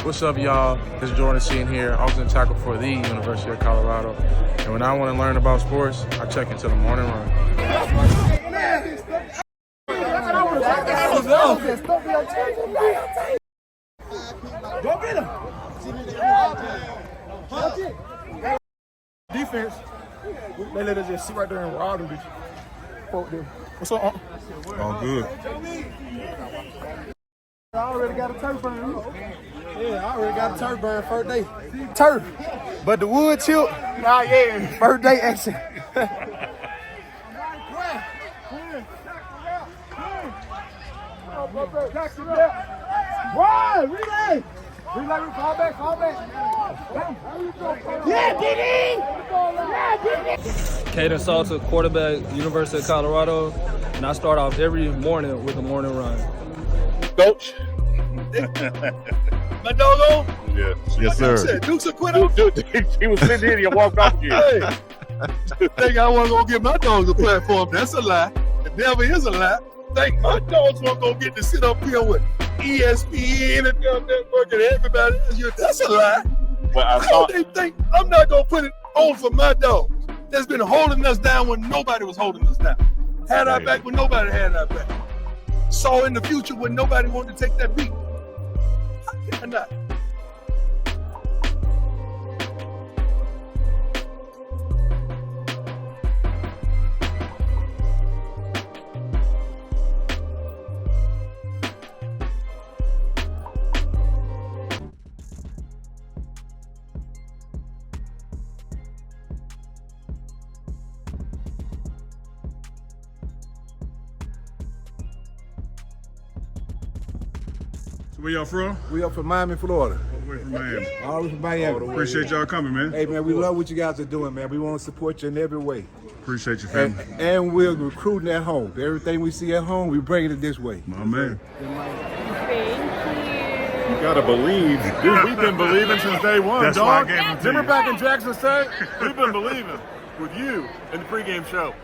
What's up, y'all? It's Jordan Sean here. I was in tackle for the University of Colorado. And when I want to learn about sports, I check into the morning run. Go get him. Defense. They let us just sit right there and rob them. What's up? All good. I already got a turf burn. Yeah, I already got a turf burn first day. Turf. But the wood chip, nah, yeah, first day action. Run! Relay! Relay, fall back. Yeah, Diddy! Yeah, Diddy! Caden Salter, quarterback, University of Colorado, and I start off every morning with a morning run. Coach. My doggo? Yes, sir. Said, Duke's a quitter. He was sitting here and walked off again. Hey, think I wasn't going to give my dogs a platform. That's a lie. It never is a lie. Think my dogs weren't going to get to sit up here with ESPN and network and everybody else. That's a lie. Well, How they think I'm not going to put it on for my dogs that's been holding us down when nobody was holding us down. Had our back when nobody had our back. Saw in the future when nobody wanted to take that beat. How can I not? So where y'all from? We up from Miami, Florida. All the way from Miami. All the way from Miami. Appreciate y'all coming, man. Hey, man, we love what you guys are doing, man. We want to support you in every way. Appreciate your family. And we're recruiting at home. Everything we see at home, we bring it this way. My man. You gotta believe. Dude, we've been believing since day one, That's why I dog. gave it to Remember you. back in Jackson State? We've been believing with you in the pregame show.